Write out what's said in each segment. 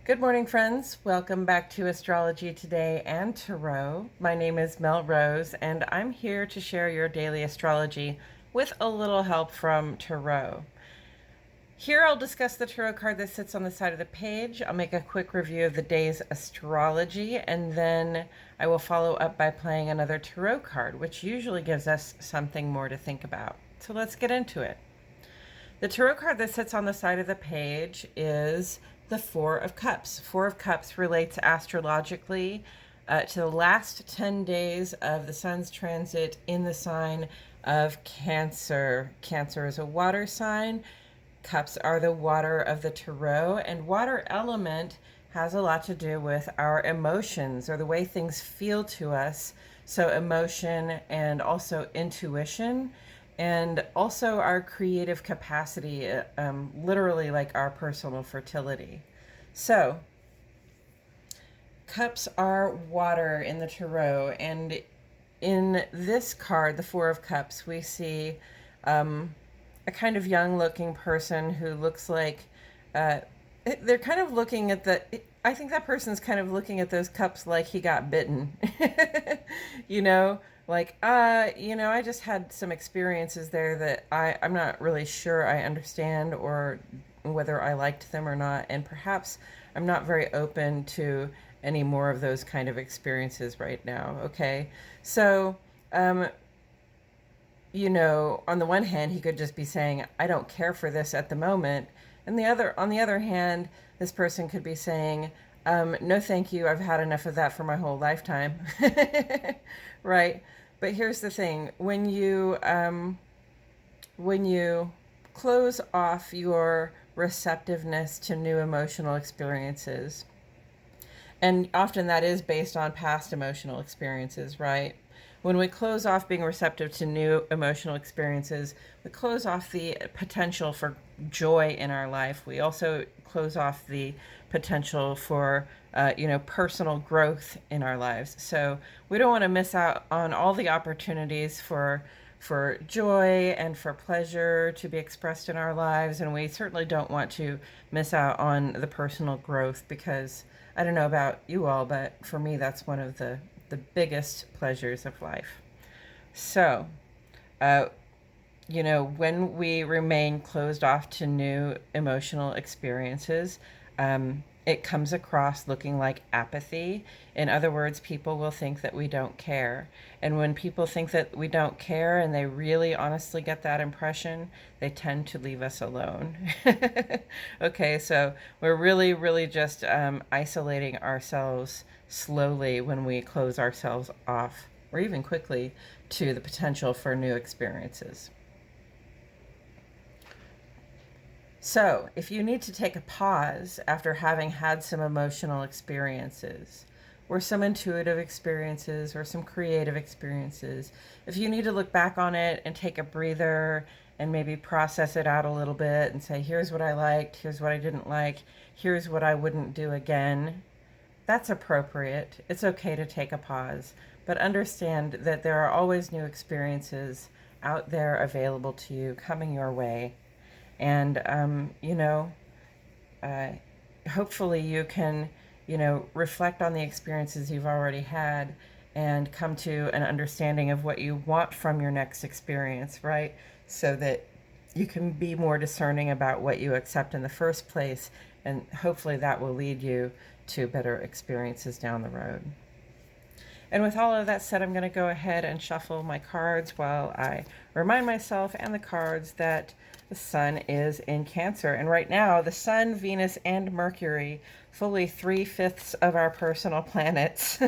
Good morning, friends. Welcome back to Astrology Today and Tarot. My name is Mel Rose, and I'm here to share your daily astrology with a little help from Tarot. Here I'll discuss the tarot card that sits on the side of the page. I'll make a quick review of the day's astrology, and then I will follow up by playing another tarot card, which usually gives us something more to think about. So let's get into it. The tarot card that sits on the side of the page is the Four of Cups. Four of Cups relates astrologically to the last 10 days of the sun's transit in the sign of Cancer. Cancer is a water sign. Cups are the water of the tarot, and water element has a lot to do with our emotions or the way things feel to us. So emotion and also intuition, and also our creative capacity, literally like our personal fertility. So cups are water in the tarot, and in this card, the Four of Cups, we see a kind of young looking person who looks like they're kind of looking at I think that person's kind of looking at those cups like he got bitten. you know, like, I just had some experiences there that I'm not really sure I understand or whether I liked them or not. And perhaps I'm not very open to any more of those kind of experiences right now. Okay. So, on the one hand, he could just be saying, I don't care for this at the moment. And on the other hand, this person could be saying, no, thank you. I've had enough of that for my whole lifetime. Right. But here's the thing. When you close off your receptiveness to new emotional experiences, and often that is based on past emotional experiences, right? When we close off being receptive to new emotional experiences, we close off the potential for joy in our life. We also close off the potential for, personal growth in our lives. So we don't want to miss out on all the opportunities for joy and for pleasure to be expressed in our lives. And we certainly don't want to miss out on the personal growth, because I don't know about you all, but for me, that's one of the biggest pleasures of life. So, when we remain closed off to new emotional experiences, it comes across looking like apathy. In other words, people will think that we don't care. And when people think that we don't care and they really honestly get that impression, they tend to leave us alone. Okay, so we're really, really just isolating ourselves slowly when we close ourselves off, or even quickly, to the potential for new experiences. So, if you need to take a pause after having had some emotional experiences, or some intuitive experiences, or some creative experiences, if you need to look back on it and take a breather and maybe process it out a little bit and say, here's what I liked, here's what I didn't like, here's what I wouldn't do again, that's appropriate. It's okay to take a pause, but understand that there are always new experiences out there available to you, coming your way. And, hopefully you can, reflect on the experiences you've already had and come to an understanding of what you want from your next experience, right? So that you can be more discerning about what you accept in the first place. And hopefully that will lead you to better experiences down the road. And with all of that said, I'm going to go ahead and shuffle my cards while I remind myself and the cards that the sun is in Cancer. And right now, the sun, Venus, and Mercury, fully 3/5 of our personal planets,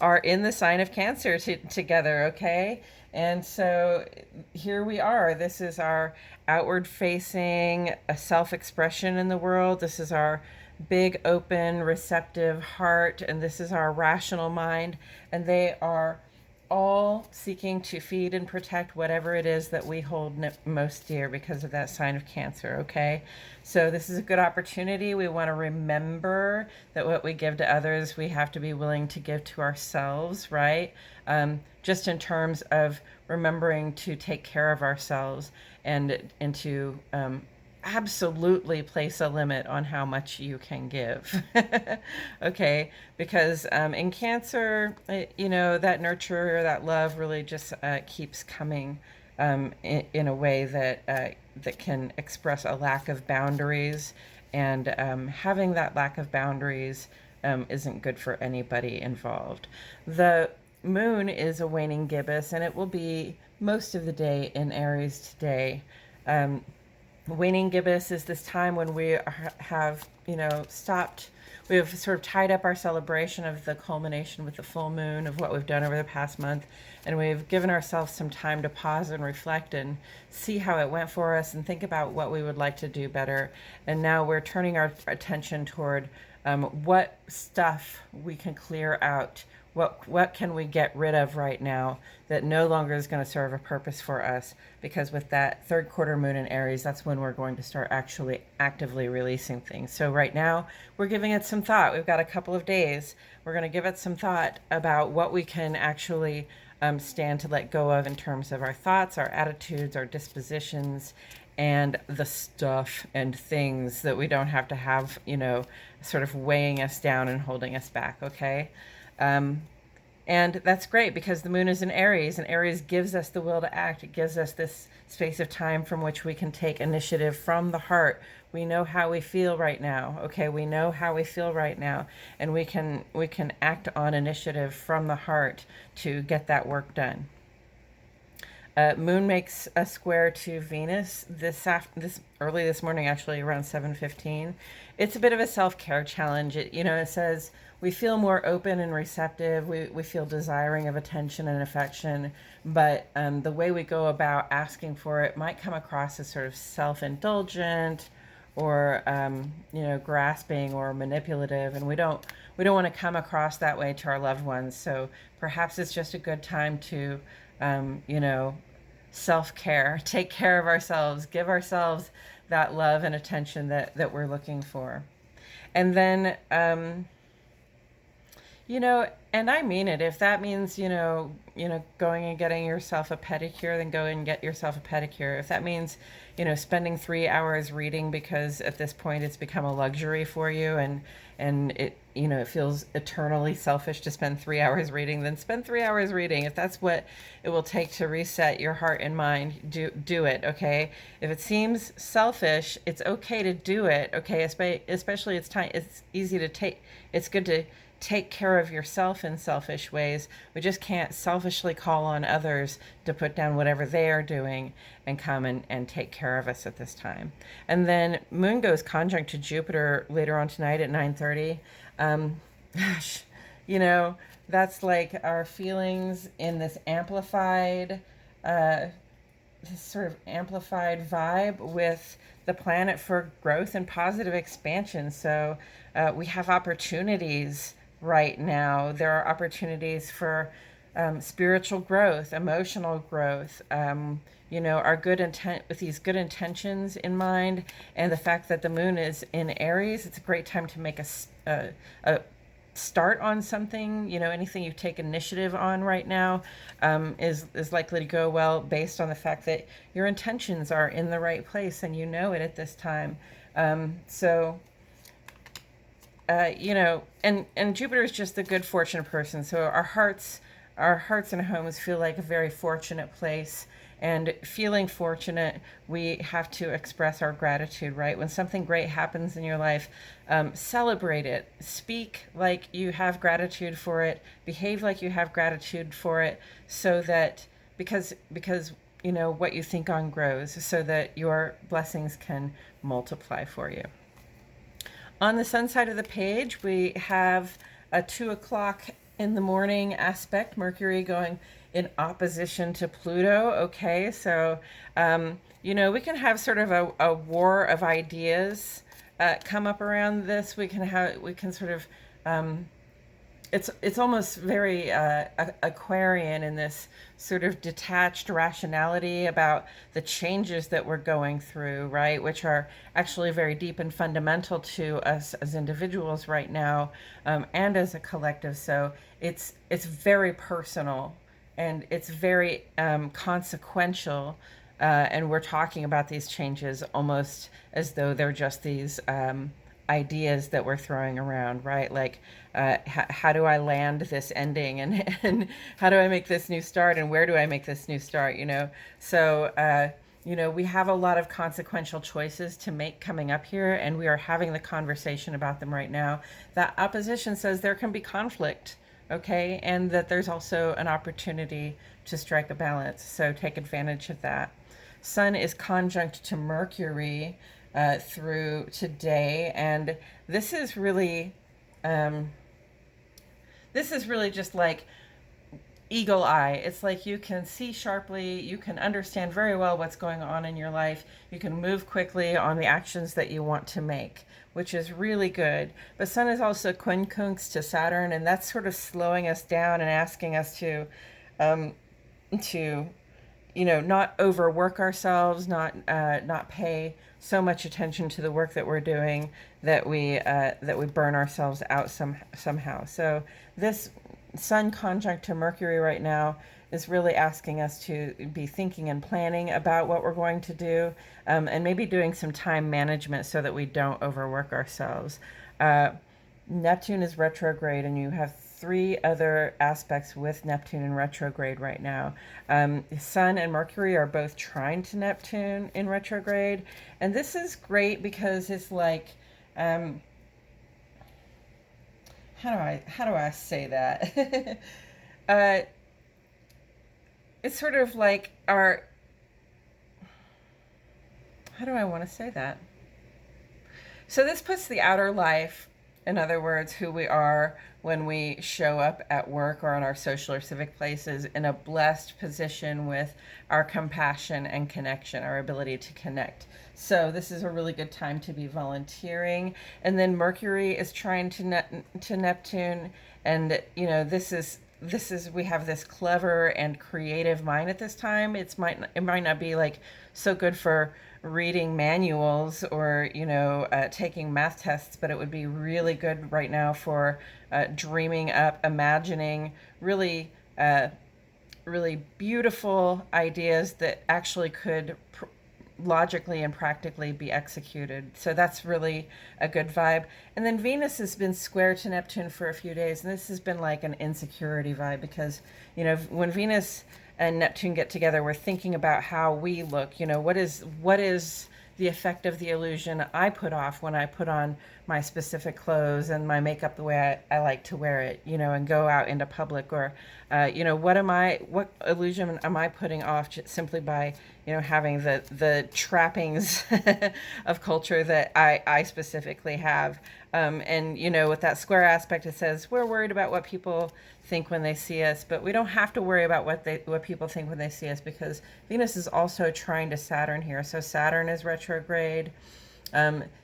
are in the sign of Cancer together, okay? And so here we are. This is our outward facing self-expression in the world. This is our big, open, receptive heart, and this is our rational mind, and they are all seeking to feed and protect whatever it is that we hold most dear because of that sign of Cancer, okay? So this is a good opportunity. We want to remember that what we give to others, we have to be willing to give to ourselves, right? Just in terms of remembering to take care of ourselves and to absolutely place a limit on how much you can give. Okay, because in Cancer, that nurture or that love really just keeps coming in a way that can express a lack of boundaries, and having that lack of boundaries isn't good for anybody involved. The moon is a waning gibbous, and it will be most of the day in Aries today. Waning gibbous is this time when we have, stopped. We've sort of tied up our celebration of the culmination with the full moon of what we've done over the past month, and we've given ourselves some time to pause and reflect and see how it went for us and think about what we would like to do better. And now we're turning our attention toward what stuff we can clear out. What can we get rid of right now that no longer is going to serve a purpose for us? Because with that third quarter moon in Aries, that's when we're going to start actually actively releasing things. So right now, we're giving it some thought. We've got a couple of days. We're going to give it some thought about what we can actually stand to let go of in terms of our thoughts, our attitudes, our dispositions, and the stuff and things that we don't have to have, sort of weighing us down and holding us back, okay? And that's great because the moon is in Aries, and Aries gives us the will to act. It gives us this space of time from which we can take initiative from the heart. We know how we feel right now. Okay, we know how we feel right now, and we can act on initiative from the heart to get that work done. Moon makes a square to Venus this early this morning, actually around 7:15. It's a bit of a self-care challenge. It says we feel more open and receptive. We feel desiring of attention and affection, but the way we go about asking for it might come across as sort of self-indulgent or grasping or manipulative, and we don't want to come across that way to our loved ones. So perhaps it's just a good time to self-care, take care of ourselves, give ourselves that love and attention that we're looking for. And then, and I mean it, if that means, going and getting yourself a pedicure, then go and get yourself a pedicure. If that means, spending 3 hours reading because at this point it's become a luxury for you, and it, it feels eternally selfish to spend 3 hours reading, then spend 3 hours reading. If that's what it will take to reset your heart and mind, do it, okay? If it seems selfish, it's okay to do it, okay? Especially it's easy to take, it's good to take care of yourself in selfish ways. We just can't selfishly call on others to put down whatever they are doing and come and take care of us at this time. And then Moon goes conjunct to Jupiter later on tonight at 9:30. Gosh, that's like our feelings in this amplified, this sort of amplified vibe with the planet for growth and positive expansion. So we have opportunities right now. There are opportunities for spiritual growth, emotional growth, our good intent with these good intentions in mind, and the fact that the moon is in Aries. It's a great time to make a start on something. Anything you take initiative on right now is likely to go well based on the fact that your intentions are in the right place and it at this time. And Jupiter is just the good fortune person. So our hearts and homes feel like a very fortunate place. And feeling fortunate, we have to express our gratitude, right? When something great happens in your life, celebrate it. Speak like you have gratitude for it. Behave like you have gratitude for it, so that because what you think on grows, so that your blessings can multiply for you. On the sun side of the page, we have a 2 o'clock in the morning aspect, Mercury going in opposition to Pluto. Okay, so, we can have sort of a war of ideas come up around this. We can sort of, it's almost very Aquarian in this sort of detached rationality about the changes that we're going through, right? Which are actually very deep and fundamental to us as individuals right now, and as a collective. So it's very personal, and it's very consequential. And we're talking about these changes almost as though they're just these ideas that we're throwing around, right? Like, how do I land this ending, and how do I make this new start, and where do I make this new start? So we have a lot of consequential choices to make coming up here, and we are having the conversation about them right now. That opposition says there can be conflict, okay, and that there's also an opportunity to strike a balance. So take advantage of that. Sun is conjunct to Mercury through today, and this is really just like eagle eye. It's like you can see sharply, you can understand very well what's going on in your life, you can move quickly on the actions that you want to make, which is really good. But Sun is also quincunx to Saturn, and that's sort of slowing us down and asking us to not overwork ourselves, not pay so much attention to the work that we're doing that we burn ourselves out somehow. So this Sun conjunct to Mercury right now is really asking us to be thinking and planning about what we're going to do, and maybe doing some time management so that we don't overwork ourselves. Neptune is retrograde, and you have 3 other aspects with Neptune in retrograde right now. Sun and Mercury are both trine to Neptune in retrograde, and this is great because it's like, how do I say that? It's sort of like how do I want to say that? So this puts the outer life, in other words, who we are when we show up at work or in our social or civic places, in a blessed position with our compassion and connection, our ability to connect. So this is a really good time to be volunteering. And then Mercury is trine to Neptune, and this is we have this clever and creative mind at this time. It might not be like so good for reading manuals or taking math tests, but it would be really good right now for dreaming up, imagining really really beautiful ideas that actually could logically and practically be executed. So that's really a good vibe. And then Venus has been square to Neptune for a few days, and this has been like an insecurity vibe because when Venus and Neptune get together, we're thinking about how we look. What is the effect of the illusion I put off when I put on my specific clothes and my makeup the way I like to wear it, and go out into public, or what illusion am I putting off simply by having the trappings of culture that I specifically have. And with that square aspect, it says we're worried about what people think when they see us, but we don't have to worry about what people think when they see us, because Venus is also trine to Saturn here. So Saturn is retrograde.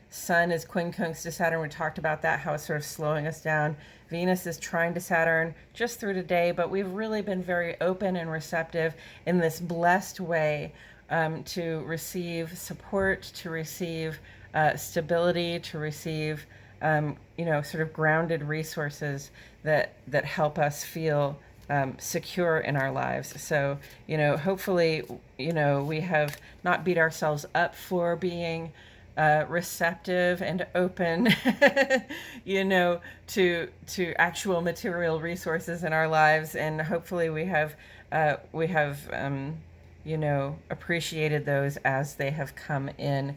Sun is quincunx to Saturn. We talked about that, how it's sort of slowing us down. Venus is trine to Saturn just through today, but we've really been very open and receptive in this blessed way to receive support, to receive stability, to receive sort of grounded resources that help us feel secure in our lives. So hopefully we have not beat ourselves up for being receptive and open to actual material resources in our lives, and hopefully we have appreciated those as they have come in.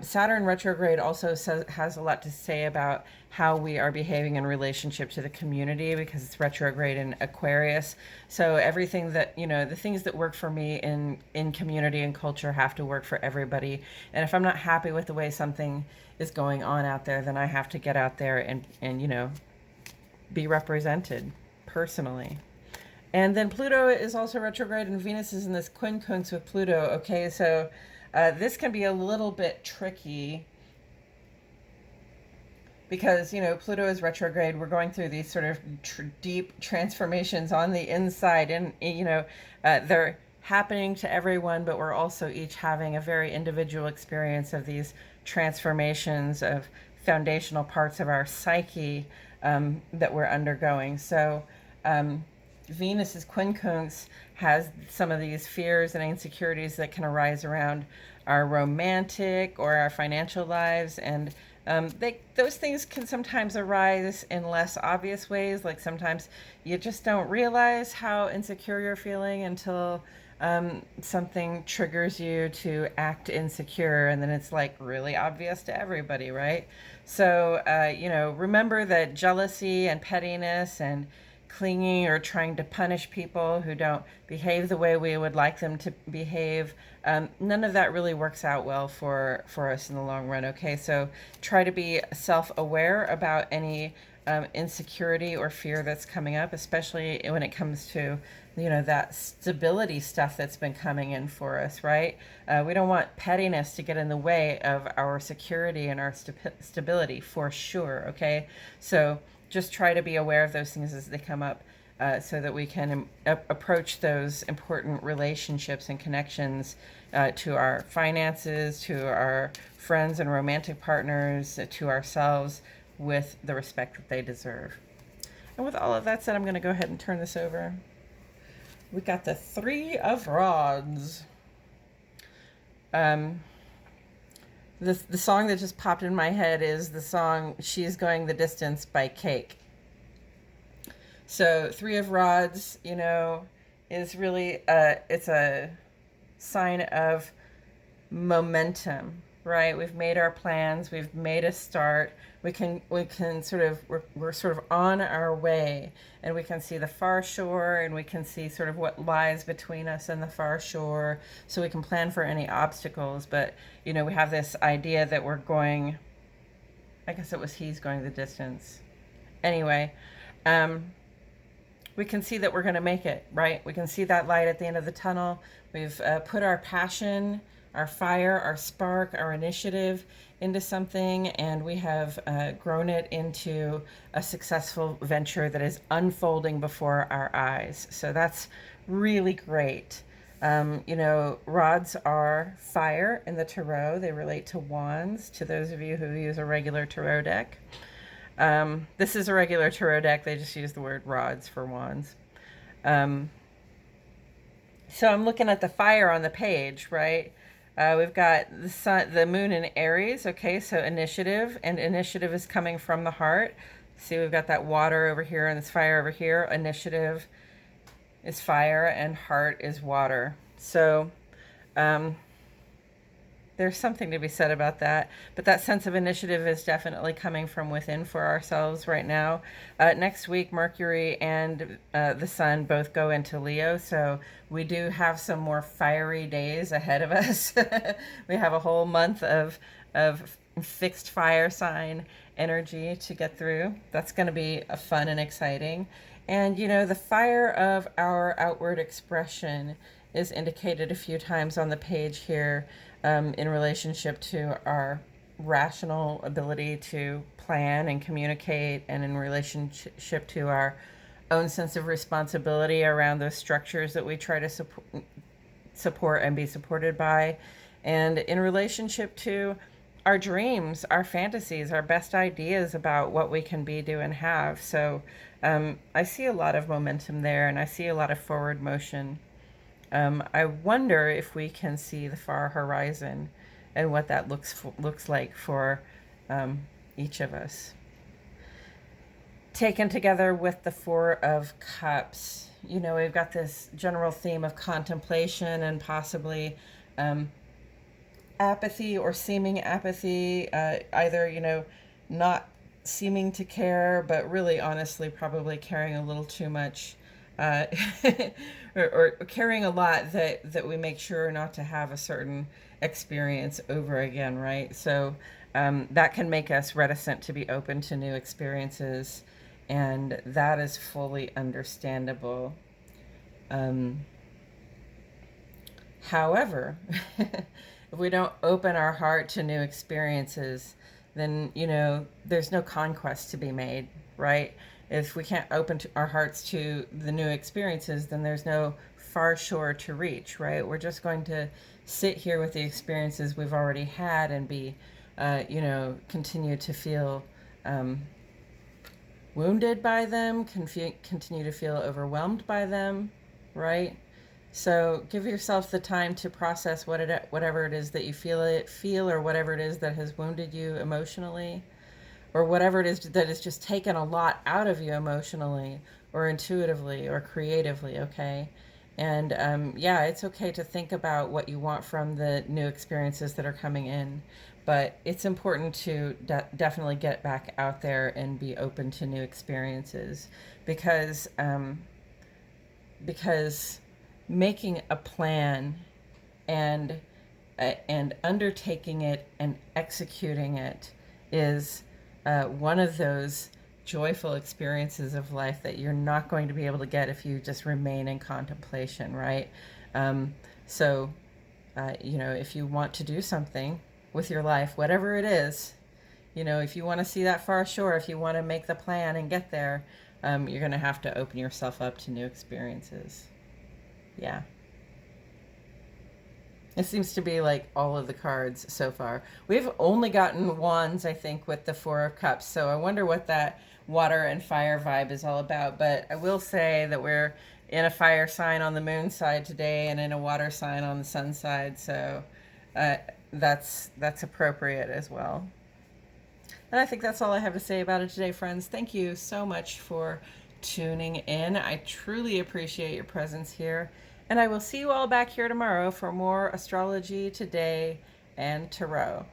Saturn retrograde also has a lot to say about how we are behaving in relationship to the community, because it's retrograde in Aquarius. So everything that, the things that work for me in community and culture have to work for everybody. And if I'm not happy with the way something is going on out there, then I have to get out there and be represented personally. And then Pluto is also retrograde, and Venus is in this quincunx with Pluto. Okay, so this can be a little bit tricky because, Pluto is retrograde. We're going through these sort of deep transformations on the inside, and, they're happening to everyone, but we're also each having a very individual experience of these transformations of foundational parts of our psyche that we're undergoing. So, Venus's quincunx has some of these fears and insecurities that can arise around our romantic or our financial lives, and those things can sometimes arise in less obvious ways. Like sometimes you just don't realize how insecure you're feeling until something triggers you to act insecure, and then it's like really obvious to everybody, right? So, remember that jealousy and pettiness and clinging or trying to punish people who don't behave the way we would like them to behave, none of that really works out well for us in the long run. Okay, so try to be self-aware about any insecurity or fear that's coming up, especially when it comes to that stability stuff that's been coming in for us, right? We don't want pettiness to get in the way of our security and our stability, for sure. Okay, so just try to be aware of those things as they come up, so that we can approach those important relationships and connections, to our finances, to our friends and romantic partners, to ourselves, with the respect that they deserve. And with all of that said, I'm going to go ahead and turn this over. We got the Three of Rods. The song that just popped in my head is the song She's Going the Distance by Cake. So Three of Rods, is really, it's a sign of momentum, right? We've made our plans, we've made a start. We can sort of, we're sort of on our way, and we can see the far shore, and we can see sort of what lies between us and the far shore, so we can plan for any obstacles. But we have this idea that we're going, I guess it was he's going the distance. Anyway, we can see that we're going to make it, right? We can see that light at the end of the tunnel. We've put our passion, our fire, our spark, our initiative into something, and we have grown it into a successful venture that is unfolding before our eyes. So that's really great. Rods are fire in the tarot. They relate to wands, to those of you who use a regular tarot deck. This is a regular tarot deck. They just use the word rods for wands. So I'm looking at the fire on the page, right? We've got the sun, the moon in Aries. Okay, so initiative, and initiative is coming from the heart. See, we've got that water over here and this fire over here. Initiative is fire and heart is water. So there's something to be said about that. But that sense of initiative is definitely coming from within for ourselves right now. Next week, Mercury and the Sun both go into Leo, so we do have some more fiery days ahead of us. We have a whole month of fixed fire sign energy to get through. That's going to be fun and exciting. And the fire of our outward expression is indicated a few times on the page here, in relationship to our rational ability to plan and communicate, and in relationship to our own sense of responsibility around those structures that we try to support and be supported by, and in relationship to our dreams, our fantasies, our best ideas about what we can be, do, and have. So I see a lot of momentum there, and I see a lot of forward motion. I wonder if we can see the far horizon and what that looks like for each of us. Taken together with the Four of Cups, we've got this general theme of contemplation and possibly apathy or seeming apathy, either, not seeming to care, but really honestly probably caring a little too much. Or caring a lot that we make sure not to have a certain experience over again, right? So that can make us reticent to be open to new experiences, and that is fully understandable. However, if we don't open our heart to new experiences, then, there's no conquest to be made, right? If we can't open our hearts to the new experiences, then there's no far shore to reach, right? We're just going to sit here with the experiences we've already had and be, continue to feel wounded by them, continue to feel overwhelmed by them, right? So give yourself the time to process whatever it is that you feel, or whatever it is that has wounded you emotionally, or whatever it is that has just taken a lot out of you emotionally, or intuitively, or creatively, okay? And yeah, it's okay to think about what you want from the new experiences that are coming in, but it's important to definitely get back out there and be open to new experiences, because because making a plan and and undertaking it and executing it is one of those joyful experiences of life that you're not going to be able to get if you just remain in contemplation, right? Um, so, if you want to do something with your life, whatever it is, if you want to see that far ashore, if you want to make the plan and get there, you're going to have to open yourself up to new experiences. Yeah. It seems to be like all of the cards so far. We've only gotten wands, I think, with the Four of Cups. So I wonder what that water and fire vibe is all about. But I will say that we're in a fire sign on the moon side today and in a water sign on the sun side. So uh, that's appropriate as well. And I think that's all I have to say about it today, friends. Thank you so much for tuning in. I truly appreciate your presence here. And I will see you all back here tomorrow for more Astrology Today and Tarot.